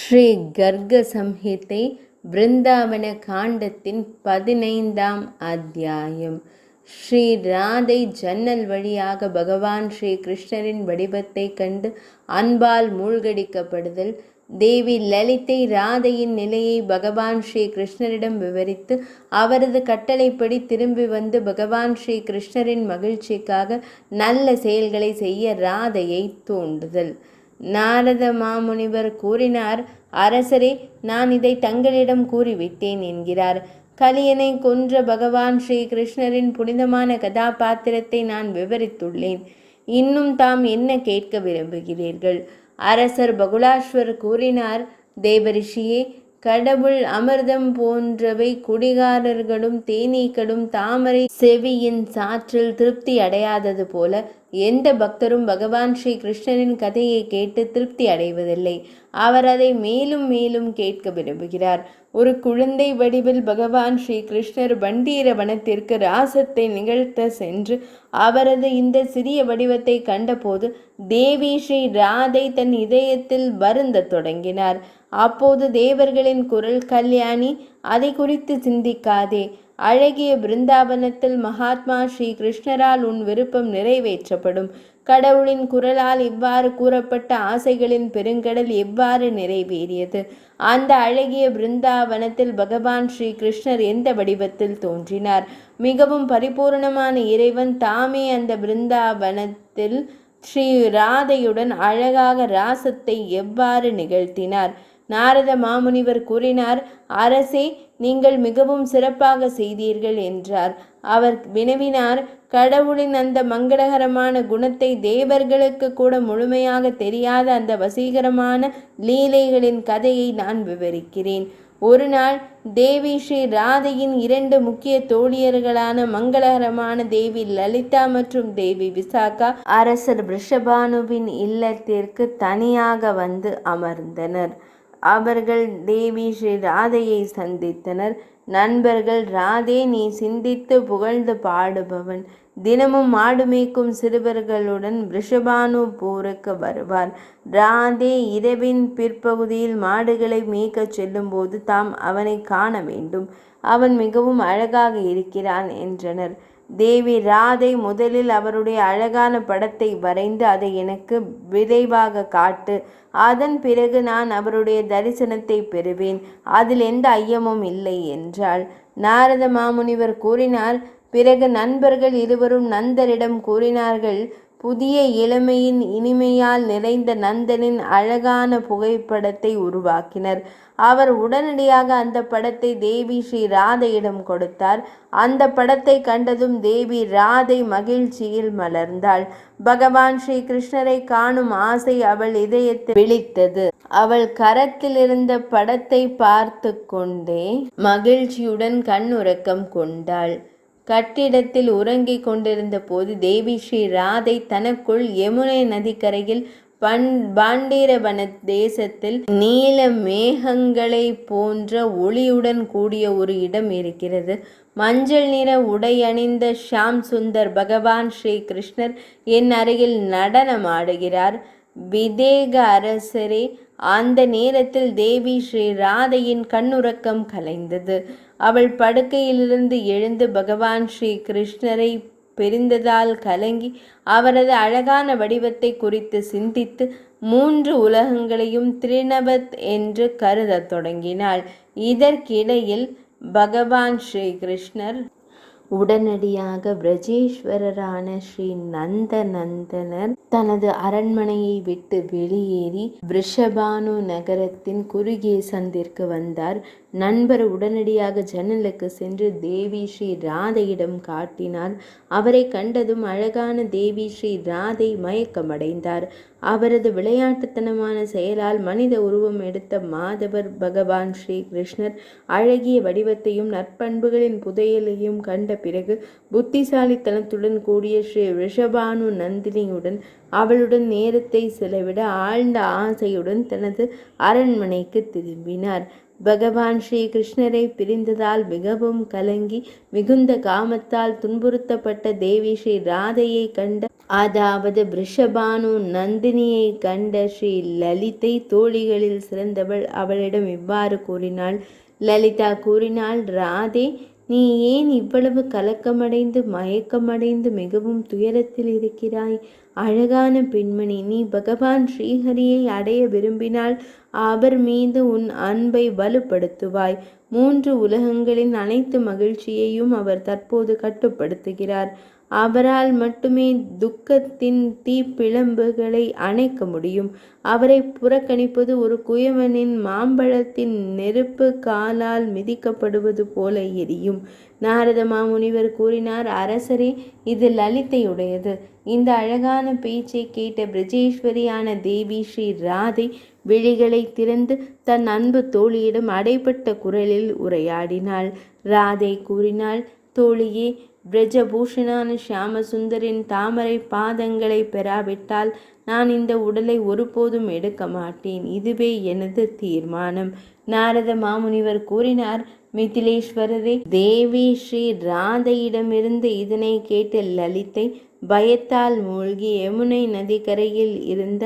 ஸ்ரீ கர்க சம்ஹிதை பிருந்தாவன காண்டத்தின் 15ஆம் அத்தியாயம். ஸ்ரீ ராதை ஜன்னல் வழியாக பகவான் ஸ்ரீ கிருஷ்ணரின் வடிவத்தை கண்டு அன்பால் மூழ்கடிக்கப்படுதல். தேவி லலிதை ராதையின் நிலையை பகவான் ஸ்ரீ கிருஷ்ணரிடம் விவரித்து அவரது கட்டளைப்படி திரும்பி வந்து பகவான் ஸ்ரீ கிருஷ்ணரின் மகிழ்ச்சிக்காக நல்ல செயல்களை செய்ய ராதையை தூண்டுதல். நாரத மாமுனிவர் கூறினார், அரசரே, நான் இதை தங்களிடம் கூறிவிட்டேன் என்கிறார். கலியனை கொன்ற பகவான் ஸ்ரீ கிருஷ்ணரின் புனிதமான கதாபாத்திரத்தை நான் விவரித்துள்ளேன். இன்னும் தாம் என்ன கேட்க விரும்புகிறீர்கள்? அரசர் பகுலாஸ்வர் கூறினார், தேவரிஷியே, கடவுள் அமிர்தம் போன்றவை குடிகாரர்களும் தேனீக்களும் தாமரை செவியின் சாற்றில் திருப்தி அடையாதது போல எந்த பக்தரும் பகவான் ஸ்ரீ கிருஷ்ணரின் கதையை கேட்டு திருப்தி அடைவதில்லை. அவர் அதை மேலும் மேலும் கேட்க விரும்புகிறார். ஒரு குழந்தை வடிவில் பகவான் ஸ்ரீ கிருஷ்ணர் பண்டீர வனத்திற்கு ராசத்தை நிகழ்த்த சென்று அவரது இந்த சிறிய வடிவத்தை கண்டபோது தேவி ஸ்ரீ ராதை தன் இதயத்தில் வருந்த தொடங்கினார். அப்போது தேவர்களின் குரல், கல்யாணி, அதை குறித்து சிந்திக்காதே. அழகிய பிருந்தாவனத்தில் மகாத்மா ஸ்ரீ கிருஷ்ணரால் உன் விருப்பம் நிறைவேற்றப்படும். கடவுளின் குரலால் இவ்வாறு கூறப்பட்ட ஆசைகளின் பெருங்கடல் எவ்வாறு நிறைவேறியது? அந்த அழகிய பிருந்தாவனத்தில் பகவான் ஸ்ரீ கிருஷ்ணர் எந்த வடிவத்தில் தோன்றினார்? மிகவும் பரிபூர்ணமான இறைவன் தாமே அந்த பிருந்தாவனத்தில் ஸ்ரீ ராதையுடன் அழகாக ராசத்தை எவ்வாறு நிகழ்த்தினார்? நாரத மாமுனிவர் கூறினார், அரசே, நீங்கள் மிகவும் சிறப்பாக செய்தீர்கள் என்றார். அவர் வினவினார், கடவுளின் அந்த மங்களகரமான குணத்தை தேவர்களுக்கு கூட முழுமையாக தெரியாத அந்த வசீகரமான லீலைகளின் கதையை நான் விவரிக்கிறேன். ஒரு நாள் தேவி ஸ்ரீ ராதையின் 2 முக்கிய தோழியர்களான மங்களகரமான தேவி லலிதா மற்றும் தேவி விசாகா அரசர் ரிஷபானுவின் இல்லத்திற்கு தனியாக வந்து அமர்ந்தனர். அவர்கள் தேவி ஸ்ரீ ராதையை சந்தித்தனர். நண்பர்கள், ராதே, நீ சிந்தித்து புகழ்ந்து பாடுபவன். தினமும் மாடு மேய்க்கும் சிறுவர்களுடன் ரிஷபானு போருக்கு வருவார். ராதே இரவின் பிற்பகுதியில் மாடுகளை மேய்க்கச் செல்லும்போது தாம் அவனை காண வேண்டும். அவன் மிகவும் அழகாக இருக்கிறான் என்றனர். தேவி ராதை, முதலில் அவருடைய அழகான படத்தை வரைந்து அதை எனக்கு விரைவாக காட்டு. அதன் பிறகு நான் அவருடைய தரிசனத்தை பெறுவேன். அதில் எந்த ஐயமும் இல்லை என்றாள். நாரத மாமுனிவர் கூறினார், பிறகு நண்பர்கள் இருவரும் நந்தரிடம் கூறினார்கள். புதிய இளமையின் இனிமையால் நிறைந்த நந்தனின் அழகான புகைப்படத்தை உருவாக்கினர். அவர் உடனடியாக அந்த படத்தை தேவி ஸ்ரீ ராதையிடம் கொடுத்தார். அந்த படத்தை கண்டதும் தேவி ராதை மகிழ்ச்சியில் மலர்ந்தாள். பகவான் ஸ்ரீ கிருஷ்ணரை காணும் ஆசை அவள் இதயத்தில் விழித்தது. அவள் கரத்தில் இருந்த படத்தை பார்த்து கொண்டே மகிழ்ச்சியுடன் கண்ணுறக்கம் கொண்டாள். கட்டிடத்தில் உறங்கிக் கொண்டிருந்த போது தேவி ஸ்ரீ ராதை தனக்குள் யமுனை நதிக்கரையில் பாண்டீரவன தேசத்தில் நீல மேகங்களை போன்ற ஒளியுடன் கூடிய ஒரு இடம் இருக்கிறது. மஞ்சள் நிற உடை அணிந்த ஷாம் சுந்தர் பகவான் ஸ்ரீ கிருஷ்ணர் என் அருகில் நடனம் ஆடுகிறார். விதேக அரசரே, அந்த நேரத்தில் தேவி ஸ்ரீ ராதையின் கண்ணுறக்கம் கலைந்தது. அவள் படுக்கையிலிருந்து எழுந்து பகவான் ஸ்ரீ கிருஷ்ணரை பிரிந்ததால் கலங்கி அவரது அழகான வடிவத்தை குறித்து சிந்தித்து 3 உலகங்களையும் திரிணவத் என்று கருதத் தொடங்கினாள். இதற்கிடையில் பகவான் ஸ்ரீ கிருஷ்ணர் உடனடியாக பிரஜேஸ்வரரான ஸ்ரீ நந்தனர் தனது அரண்மனையை விட்டு வெளியேறி ரிஷபானு நகரத்தின் குறுகிய சந்திற்கு வந்தார். நண்பர் உடனடியாக ஜன்னலுக்கு சென்று தேவி ஸ்ரீ ராதையிடம் காட்டினார். அவரை கண்டதும் அழகான தேவி ஸ்ரீ ராதை மயக்கமடைந்தார். அவரது விளையாட்டுத்தனமான செயலால் மனித உருவம் எடுத்த மாதவர் பகவான் ஸ்ரீ கிருஷ்ணர் அழகிய வடிவத்தையும் நற்பண்புகளின் புதையலையும் கண்ட பிறகு புத்திசாலித்தனத்துடன் கூடிய ஸ்ரீ ரிஷபானு நந்தினியுடன் அவளுடன் நேரத்தை செலவிட ஆழ்ந்த ஆசையுடன் தனது அரண்மனைக்கு திரும்பினார். பகவான் ஸ்ரீ கிருஷ்ணரை பிரிந்ததால் மிகவும் கலங்கி மிகுந்த காமத்தால் துன்புறுத்தப்பட்ட தேவி ஸ்ரீ ராதையை கண்ட, அதாவது ரிஷபானு நந்தினியை கண்ட ஸ்ரீ லலிதை தோழிகளில் சிறந்தவள் அவளிடம் இவ்வாறு கூறினாள். லலிதா கூறினாள், ராதே, நீ ஏன் இவ்வளவு கலக்கமடைந்து மயக்கமடைந்து மிகவும் துயரத்தில் இருக்கிறாய்? அழகான பெண்மணி, நீ பகவான் ஸ்ரீஹரியை அடைய விரும்பினால் அவர் மீது உன் அன்பை வலுப்படுத்துவாய். 3 உலகங்களின் அனைத்து மகிழ்ச்சியையும் அவர் தற்போது கட்டுப்படுத்துகிறார். அவரால் மட்டுமே துக்கத்தின் தீப்பிழம்புகளை அணைக்க முடியும். அவரை புறக்கணிப்பது ஒரு குயவனின் மாம்பழத்தின் நெருப்பு காலால் மிதிக்கப்படுவது போல எரியும். நாரத மாமுனிவர் கூறினார், அரசரே, இது லலிதையுடையது. இந்த அழகான பேச்சை கேட்ட பிரஜேஸ்வரியான தேவி ஸ்ரீ ராதை விழிகளை திறந்து தன் அன்பு தோழியிடம் அடைபட்ட குரலில் உரையாடினாள். ராதை கூறினாள், தோழியே, பிரஜபூஷணான ஷியாமசுந்தரின் தாமரை பாதங்களை பெறாவிட்டால் நான் இந்த உடலை ஒருபோதும் எடுக்க மாட்டேன். இதுவே எனது தீர்மானம். நாரத மாமுனிவர் கூறினார், மிதிலேஸ்வரரே, தேவி ஸ்ரீ ராதையிடமிருந்து இதனை கேட்ட லலிதை பயத்தால் மூழ்கி யமுனை நதிக்கரையில் இருந்த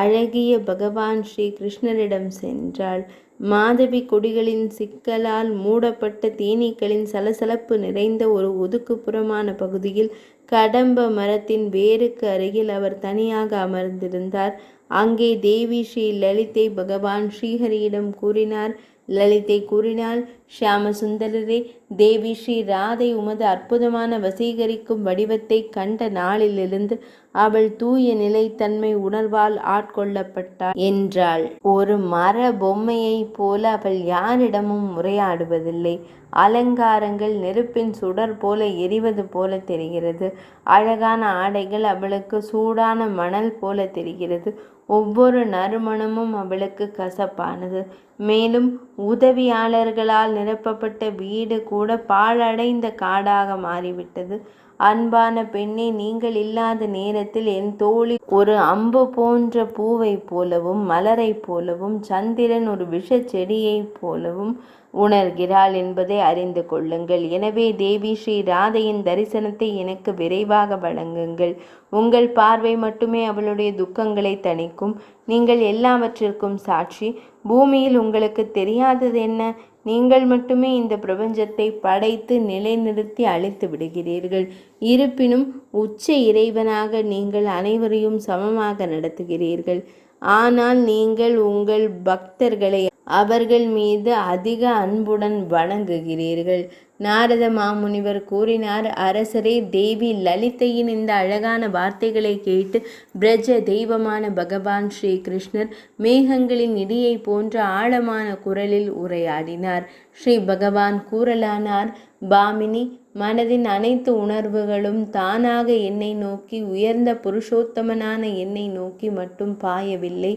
அழகிய பகவான் ஸ்ரீ கிருஷ்ணரிடம் சென்றாள். மாதவி கொடிகளின் சிக்கலால் மூடப்பட்ட தேனீக்களின் சலசலப்பு நிறைந்த ஒரு ஒதுக்குப்புறமான பகுதியில் கடம்ப மரத்தின் வேருக்கு அருகில் அவர் தனியாக அமர்ந்திருந்தார். அங்கே தேவி ஸ்ரீ லலிதை பகவான் ஸ்ரீஹரியிடம் கூறினார். லலிதை கூறினாள், ஷியாமசுந்தரரே, தேவி ஸ்ரீ ராதை உமது அற்புதமான வசீகரிக்கும் வடிவத்தை கண்ட நாளிலிருந்து அவள் தூய நிலைத்தன்மை உணர்வால் ஆட்கொள்ளப்பட்டாள் என்றாள். ஒரு மர பொம்மையைப் போல அவள் யாரிடமும் உரையாடுவதில்லை. அலங்காரங்கள் நெருப்பின் சுடர் போல எரிவது போல தெரிகிறது. அழகான ஆடைகள் அவளுக்கு சூடான மணல் போல தெரிகிறது. ஒவ்வொரு நறுமணமும் அவளுக்கு கசப்பானது. மேலும் உதவியாளர்களால் நிரப்பப்பட்ட வீடு கூட பாழடைந்த காடாக மாறிவிட்டது. அன்பான பெண்ணே, நீங்கள் இல்லாத நேரத்தில் என் தோழி ஒரு அம்பு போன்ற பூவை போலவும் மலரை போலவும் சந்திரன் ஒரு விஷ செடியைப் போலவும் உணர்கிறாள் என்பதை அறிந்து கொள்ளுங்கள். எனவே தேவி ஸ்ரீ ராதையின் தரிசனத்தை எனக்கு விரைவாக வழங்குங்கள். உங்கள் பார்வை மட்டுமே அவளுடைய துக்கங்களை தணிக்கும். நீங்கள் எல்லாவற்றிற்கும் சாட்சி. பூமியில் உங்களுக்கு தெரியாதது என்ன? நீங்கள் மட்டுமே இந்த பிரபஞ்சத்தை படைத்து நிலைநிறுத்தி அழித்து விடுகிறீர்கள். இருப்பினும் உச்ச இறைவனாக நீங்கள் அனைவரையும் சமமாக நடத்துகிறீர்கள். ஆனால் நீங்கள் உங்கள் பக்தர்களை அவர்கள் மீது அதிக அன்புடன் வணங்குகிறீர்கள். நாரத மாமுனிவர் கூறினார், அரசரே, தேவி லலிதையின் இந்த அழகான வார்த்தைகளை கேட்டு பிரஜ தெய்வமான பகவான் ஸ்ரீ கிருஷ்ணர் மேகங்களின் இடியை போன்ற ஆழமான குரலில் உரையாடினார். ஸ்ரீ பகவான் கூறலானார், பாமினி, மனதின் அனைத்து உணர்வுகளும் தானாக என்னை நோக்கி, உயர்ந்த புருஷோத்தமனான என்னை நோக்கி மட்டும் பாயவில்லை.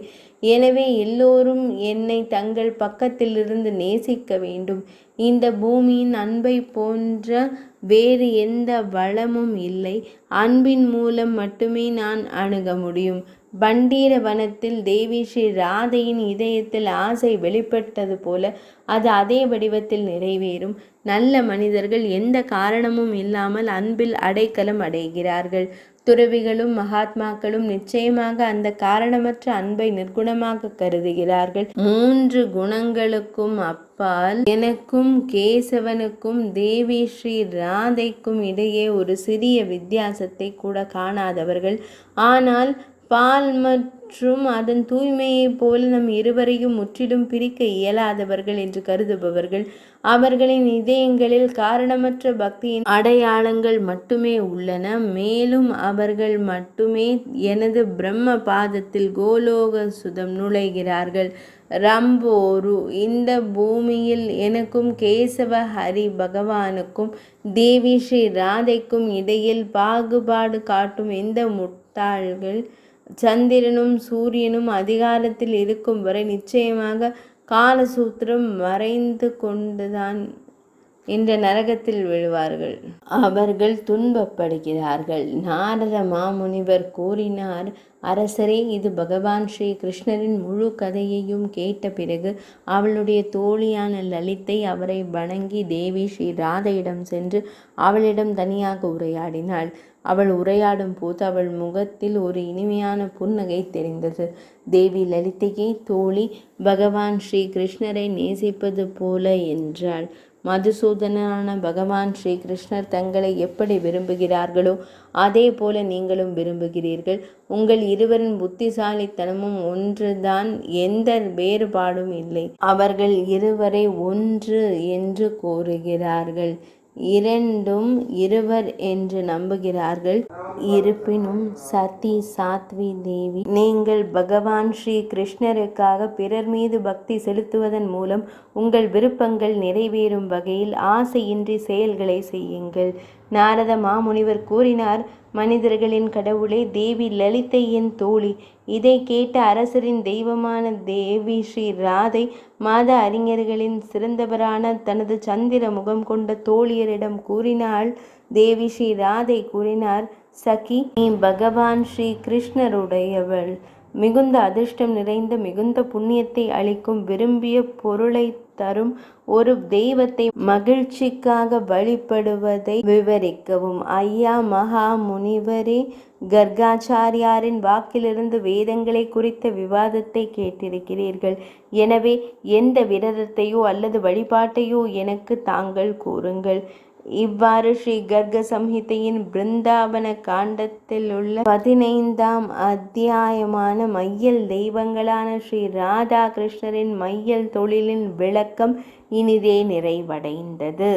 எனவே எல்லோரும் என்னை தங்கள் பக்கத்திலிருந்து நேசிக்க வேண்டும். இந்த பூமியின் அன்பை போன்ற வேறு எந்த வளமும் இல்லை. அன்பின் மூலம் மட்டுமே நான் அணுக முடியும். பண்டீர வனத்தில் தேவி ஸ்ரீ ராதையின் இதயத்தில் ஆசை வெளிப்பட்டது போல அது அதே வடிவத்தில் நிறைவேறும். நல்ல மனிதர்கள் எந்த காரணமும் இல்லாமல் அன்பில் அடைக்கலம் அடைகிறார்கள். துறவிகளும் மகாத்மாக்களும் நிச்சயமாக அந்த காரணமற்ற அன்பை நிர்குணமாக கருதுகிறார்கள். 3 குணங்களுக்கும் அப்பால் எனக்கும் கேசவனுக்கும் தேவி ஸ்ரீ ராதைக்கும் இடையே ஒரு சிறிய வித்தியாசத்தை கூட காணாதவர்கள், ஆனால் பால் மற்றும் அதன் தூய்மையைப் போல நம் இருவரையும் முற்றிலும் பிரிக்க இயலாதவர்கள் என்று கருதுபவர்கள். அவர்களின் இதயங்களில் காரணமற்ற பக்தியின் அடையாளங்கள் மட்டுமே உள்ளன. மேலும் அவர்கள் மட்டுமே எனது பிரம்ம பாதத்தில் கோலோக சுதம் நுழைகிறார்கள். ரம்போரு, இந்த பூமியில் எனக்கும் கேசவ ஹரி பகவானுக்கும் தேவி ஸ்ரீ ராதைக்கும் இடையில் பாகுபாடு காட்டும் எந்த முட்டாள்கள் சந்திரனும் சூரியனும் அதிகாரத்தில் இருக்கும் வரை நிச்சயமாக காலசூத்திரம் மறைந்து கொண்டுதான் இந்த நரகத்தில் விழுவார்கள். அவர்கள் துன்பப்படுகிறார்கள். நாரத மாமுனிவர் கூறினார், அரசரே, இது பகவான் ஸ்ரீ கிருஷ்ணரின் முழு கதையையும் கேட்ட பிறகு அவளுடைய தோழியான லலிதை அவரை வணங்கி தேவி ஸ்ரீ ராதையிடம் சென்று அவளிடம் தனியாக உரையாடினாள். அவள் உரையாடும் போது அவள் முகத்தில் ஒரு இனிமையான புன்னகை தெரிந்தது. தேவி லலிதையை, தோழி, பகவான் ஸ்ரீ கிருஷ்ணரை நேசிப்பது போல என்றாள். மதுசூதனான பகவான் ஸ்ரீ கிருஷ்ணர் தங்களை எப்படி விரும்புகிறார்களோ அதே போல நீங்களும் விரும்புகிறீர்கள். உங்கள் இருவரின் புத்திசாலித்தனமும் ஒன்றுதான், எந்த வேறுபாடும் இல்லை. அவர்கள் இருவரை ஒன்று என்று கூறுகிறார்கள், இரண்டும் இருவர் என்று நம்புகிறார்கள். இருப்பினும் சதி சாத்வி தேவி, நீங்கள் பகவான் ஸ்ரீ கிருஷ்ணருக்காக பிறர் மீது பக்தி செலுத்துவதன் மூலம் உங்கள் விருப்பங்கள் நிறைவேறும் வகையில் ஆசையின்றி செயல்களை செய்யுங்கள். நாரத மாமுனிவர் கூறினார், மனிதர்களின் கடவுளே, தேவி லலிதையின் தோழி. இதை கேட்ட அரசரின் தெய்வமான தேவி ஸ்ரீ ராதை மாத அறிஞர்களின் சிறந்தவரான தனது சந்திர முகம் கொண்ட தோழியரிடம் கூறினாள். தேவி ஸ்ரீ ராதை கூறினார், சகி, நீ பகவான் ஸ்ரீ கிருஷ்ணருடையவள். மிகுந்த அதிர்ஷ்டம் நிறைந்த, மிகுந்த புண்ணியத்தை அளிக்கும், விரும்பிய பொருளை தரும் ஒரு தெய்வத்தை மகிழ்ச்சிக்காக வழிபடுவதை விவரிக்கவும். ஐயா மகா முனிவரே, கர்காச்சாரியாரின் வாக்கிலிருந்து வேதங்களை குறித்த விவாதத்தை கேட்டிருக்கிறீர்கள். எனவே எந்த விரதத்தையோ அல்லது வழிபாட்டையோ எனக்கு தாங்கள் கூறுங்கள். இவ்வாறு ஸ்ரீ கர்க சம்ஹிதையின் பிருந்தாவன காண்டத்தில் உள்ள 15ஆம் அத்தியாயமான மையல் தெய்வங்களான ஸ்ரீ ராதா கிருஷ்ணரின் மையல் தொழிலின் விளக்கம் இனிதே நிறைவடைந்தது.